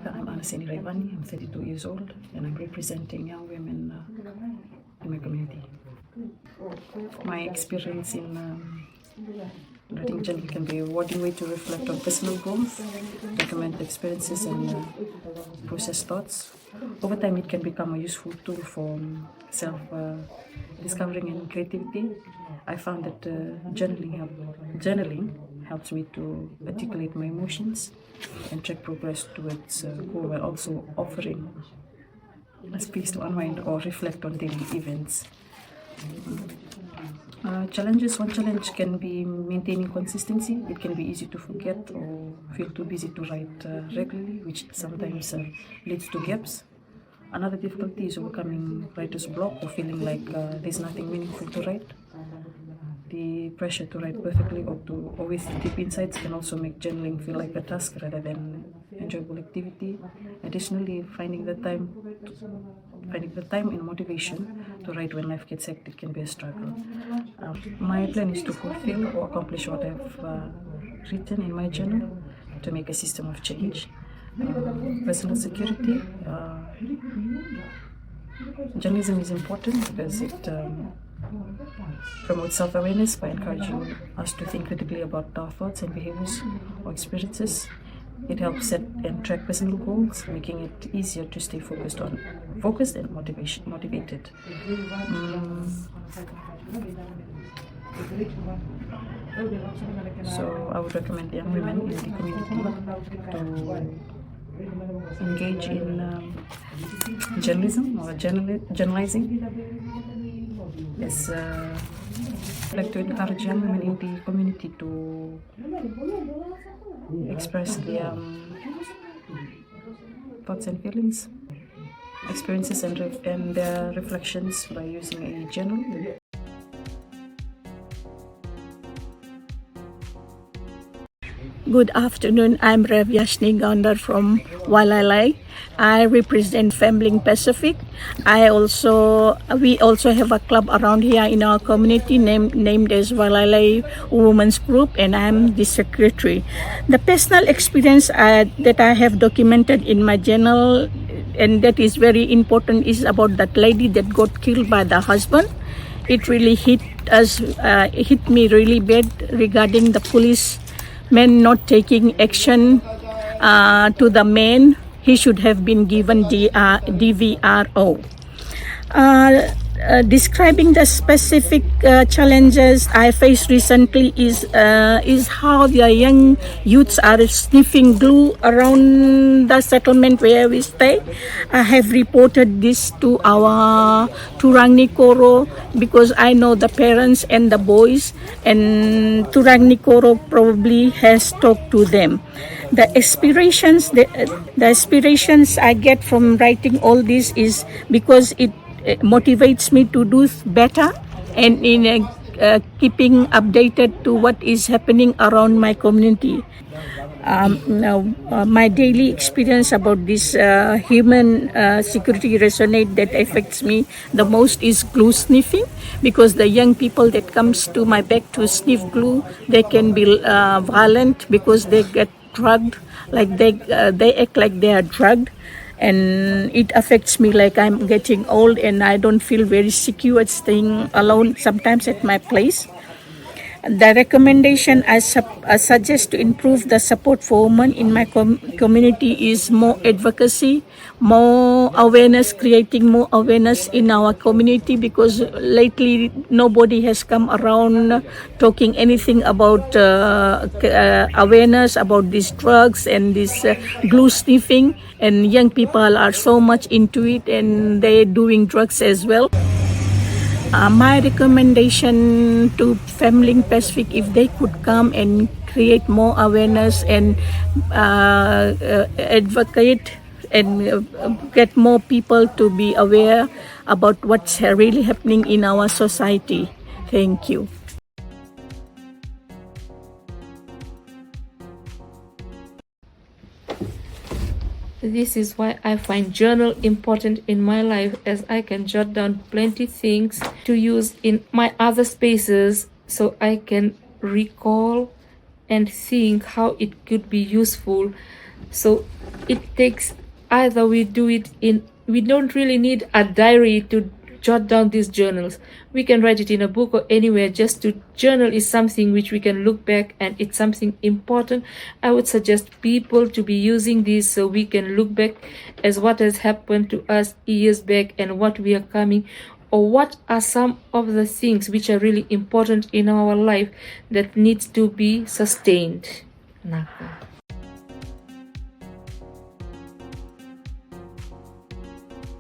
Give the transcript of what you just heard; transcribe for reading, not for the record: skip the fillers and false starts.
Africa. I'm Anaseni Raivani. I'm 32 years old and I'm representing young women in my community. My experience in writing journal can be a rewarding way to reflect on personal growth, document experiences and process thoughts. Over time, it can become a useful tool for self-discovering and creativity. I found that journaling helps me to articulate my emotions and track progress towards goal while also offering a space to unwind or reflect on daily events. Challenges. One challenge can be maintaining consistency. It can be easy to forget or feel too busy to write regularly, which sometimes leads to gaps. Another difficulty is overcoming writer's block or feeling like there's nothing meaningful to write. The pressure to write perfectly or to always deep insights can also make journaling feel like a task rather than enjoyable activity. Additionally, finding the time and motivation to write when life gets hectic can be a struggle. My plan is to fulfill or accomplish what I've written in my journal to make a system of change. Personal security. Journalism is important because it promotes self-awareness by encouraging us to think critically about our thoughts and behaviors or experiences. It helps set and track personal goals, making it easier to stay focused and motivated. So I would recommend young women in the community to engage in journalism or journalizing. Yes, I'd like to encourage young women in the community to express their thoughts and feelings, experiences and their reflections by using a journal. Good afternoon. I'm 𝐿GBTQ from Wailea. I represent femLINKpacific. We also have a club around here in our community named as Wailea Women's Group, and I'm the secretary. The personal experience that I have documented in my journal, and that is very important, is about that lady that got killed by the husband. It really hit me really bad regarding the police men not taking action to the man. He should have been given DVRO. Describing the specific challenges I faced recently is how the young youths are sniffing glue around the settlement where we stay. I have reported this to our 𝐂𝐻𝐿 because I know the parents and the boys, and 𝐂𝐻𝐿 probably has talked to them. The aspirations I get from writing all this is because it motivates me to do better and in keeping updated to what is happening around my community. My daily experience about this human security resonate that affects me the most is glue sniffing, because the young people that comes to my back to sniff glue, they can be violent because they get drugged, like they act like they are drugged. And it affects me like I'm getting old and I don't feel very secure staying alone sometimes at my place. The recommendation I suggest to improve the support for women in my community is more advocacy, more awareness, creating more awareness in our community, because lately nobody has come around talking anything about awareness about these drugs and this glue sniffing, and young people are so much into it and they're doing drugs as well. My recommendation to femLINKpacific, if they could come and create more awareness and advocate and get more people to be aware about what's really happening in our society. Thank you. This is why I find journal important in my life, as I can jot down plenty things to use in my other spaces, so I can recall and think how it could be useful So it takes, either we do it in, we don't really need a diary to jot down these journals. We can write it in a book or anywhere. Just to journal is something which we can look back, and it's something important. I would suggest people to be using this so we can look back as what has happened to us years back and what we are coming, or what are some of the things which are really important in our life that needs to be sustained. Naka.